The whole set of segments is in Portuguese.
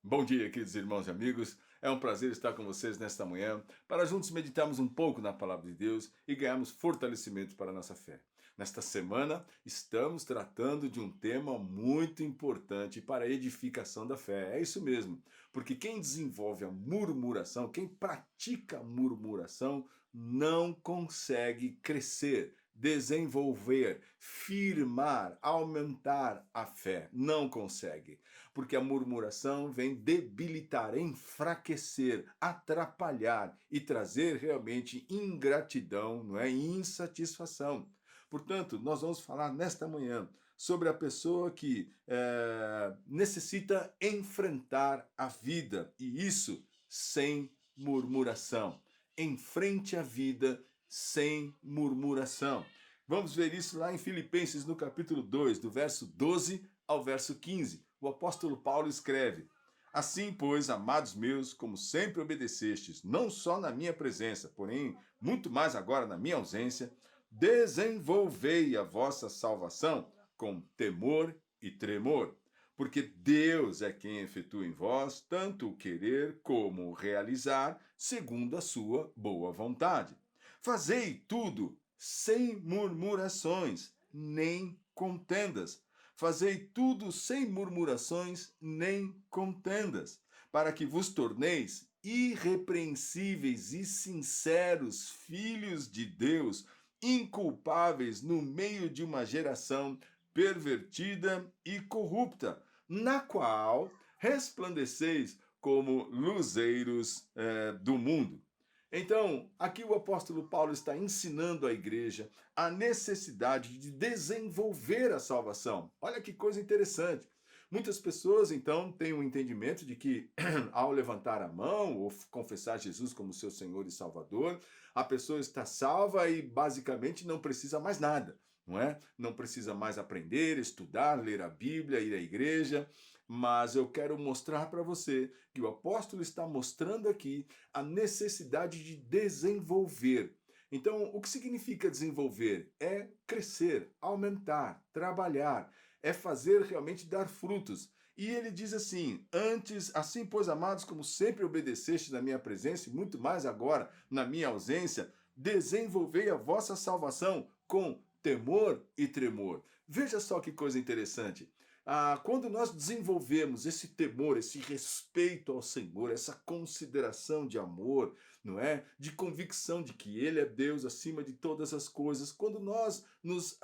Bom dia, queridos irmãos e amigos. É um prazer estar com vocês nesta manhã para juntos meditarmos um pouco na palavra de Deus e ganharmos fortalecimento para a nossa fé. Nesta semana, estamos tratando de um tema muito importante para a edificação da fé. É isso mesmo, porque quem desenvolve a murmuração, quem pratica a murmuração, não consegue crescer, desenvolver, firmar, aumentar a fé. Não consegue, porque a murmuração vem debilitar, enfraquecer, atrapalhar e trazer realmente ingratidão, não é? E insatisfação. Portanto, nós vamos falar nesta manhã sobre a pessoa que necessita enfrentar a vida, e isso sem murmuração. Enfrente a vida sem murmuração. Vamos ver isso lá em Filipenses, no capítulo 2, do verso 12 ao verso 15. O apóstolo Paulo escreve: Assim, pois, amados meus, como sempre obedecestes, não só na minha presença, porém muito mais agora na minha ausência, desenvolvei a vossa salvação com temor e tremor, porque Deus é quem efetua em vós tanto o querer como o realizar, segundo a sua boa vontade. Fazei tudo sem murmurações, nem contendas. Fazei tudo sem murmurações nem contendas, para que vos torneis irrepreensíveis e sinceros filhos de Deus, inculpáveis no meio de uma geração pervertida e corrupta, na qual resplandeceis como luzeiros do mundo. Então, aqui o apóstolo Paulo está ensinando à igreja a necessidade de desenvolver a salvação. Olha que coisa interessante. Muitas pessoas, então, têm o entendimento de que, ao levantar a mão ou confessar Jesus como seu Senhor e Salvador, a pessoa está salva e basicamente não precisa mais nada, não é? Não precisa mais aprender, estudar, ler a Bíblia, ir à igreja. Mas eu quero mostrar para você que o apóstolo está mostrando aqui a necessidade de desenvolver. Então, o que significa desenvolver? É crescer, aumentar, trabalhar, é fazer realmente dar frutos. E ele diz assim: Antes, assim, pois, amados, como sempre obedeceste na minha presença, e muito mais agora na minha ausência, desenvolvei a vossa salvação com temor e tremor. Veja só que coisa interessante. Quando nós desenvolvemos esse temor, esse respeito ao Senhor, essa consideração de amor, não é? De convicção de que Ele é Deus acima de todas as coisas, quando nós nos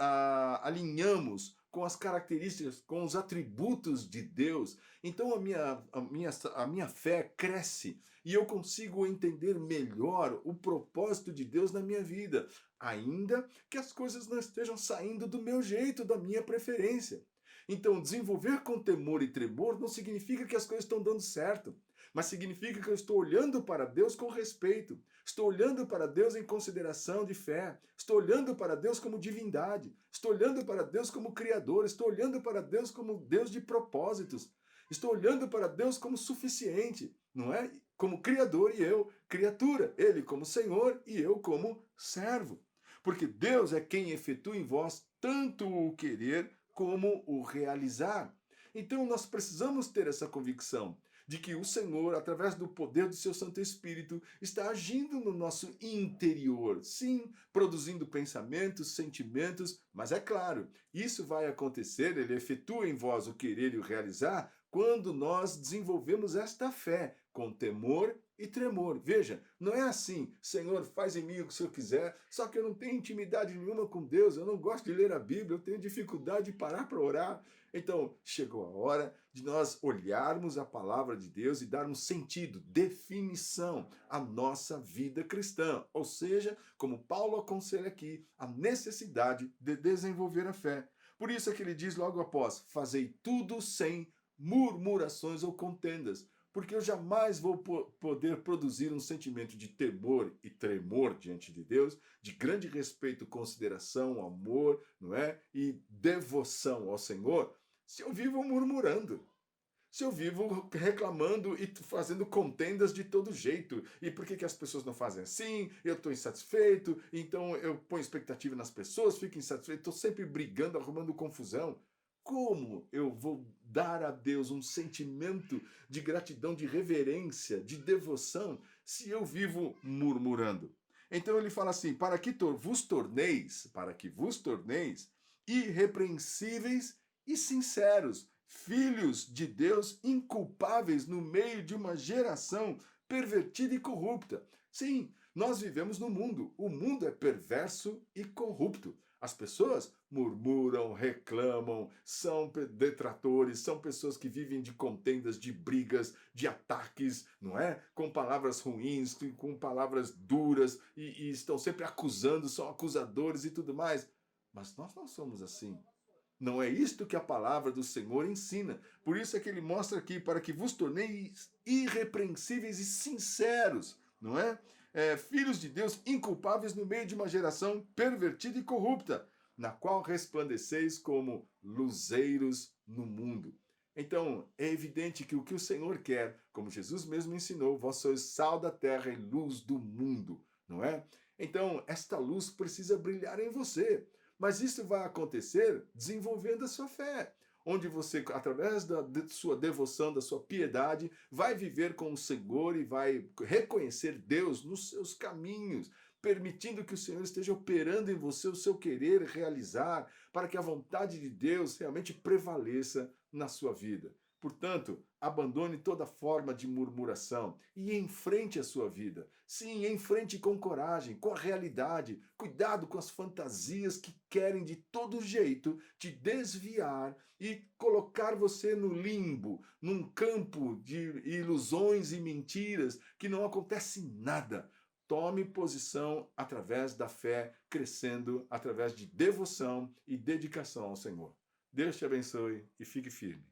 alinhamos com as características, com os atributos de Deus, então a minha fé cresce e eu consigo entender melhor o propósito de Deus na minha vida, ainda que as coisas não estejam saindo do meu jeito, da minha preferência. Então, desenvolver com temor e tremor não significa que as coisas estão dando certo, mas significa que eu estou olhando para Deus com respeito, estou olhando para Deus em consideração de fé, estou olhando para Deus como divindade, estou olhando para Deus como Criador, estou olhando para Deus como Deus de propósitos, estou olhando para Deus como suficiente, não é? Como Criador e eu, criatura, Ele como Senhor e eu como servo. Porque Deus é quem efetua em vós tanto o querer como o realizar. Então nós precisamos ter essa convicção de que o Senhor, através do poder do seu Santo Espírito, está agindo no nosso interior, sim, produzindo pensamentos, sentimentos, mas é claro, isso vai acontecer, ele efetua em vós o querer e o realizar, quando nós desenvolvemos esta fé com temor e tremor. Veja, não é assim, Senhor, faz em mim o que o Senhor quiser, só que eu não tenho intimidade nenhuma com Deus, eu não gosto de ler a Bíblia, eu tenho dificuldade de parar para orar. Então, chegou a hora de nós olharmos a palavra de Deus e darmos sentido, definição à nossa vida cristã. Ou seja, como Paulo aconselha aqui, a necessidade de desenvolver a fé. Por isso é que ele diz logo após: fazei tudo sem murmurações ou contendas, porque eu jamais vou poder produzir um sentimento de temor e tremor diante de Deus, de grande respeito, consideração, amor, não é? E devoção ao Senhor, se eu vivo murmurando. Se eu vivo reclamando e fazendo contendas de todo jeito. E por que as pessoas não fazem assim? Eu estou insatisfeito, então eu ponho expectativa nas pessoas, fico insatisfeito, estou sempre brigando, arrumando confusão. como eu vou dar a Deus um sentimento de gratidão, de reverência, de devoção, se eu vivo murmurando? Então ele fala assim: para que vos torneis irrepreensíveis e sinceros, filhos de Deus inculpáveis no meio de uma geração pervertida e corrupta. Sim, nós vivemos no mundo. O mundo é perverso e corrupto. As pessoas murmuram, reclamam, são detratores, são pessoas que vivem de contendas, de brigas, de ataques, não é? Com palavras ruins, com palavras duras e estão sempre acusando, são acusadores e tudo mais. Mas nós não somos assim. Não é isto que a palavra do Senhor ensina. Por isso é que ele mostra aqui, para que vos torneis irrepreensíveis e sinceros, não é? Filhos de Deus inculpáveis no meio de uma geração pervertida e corrupta, na qual resplandeceis como luzeiros no mundo. Então, é evidente que o que o Senhor quer, como Jesus mesmo ensinou, vós sois sal da terra e luz do mundo, não é? Então, esta luz precisa brilhar em você. Mas isso vai acontecer desenvolvendo a sua fé, onde você, através da sua devoção, da sua piedade, vai viver com o Senhor e vai reconhecer Deus nos seus caminhos, permitindo que o Senhor esteja operando em você o seu querer realizar, para que a vontade de Deus realmente prevaleça na sua vida. Portanto, abandone toda forma de murmuração e enfrente a sua vida. Sim, enfrente com coragem, com a realidade. Cuidado com as fantasias que querem de todo jeito te desviar e colocar você no limbo, num campo de ilusões e mentiras que não acontece nada. Tome posição através da fé, crescendo através de devoção e dedicação ao Senhor. Deus te abençoe e fique firme.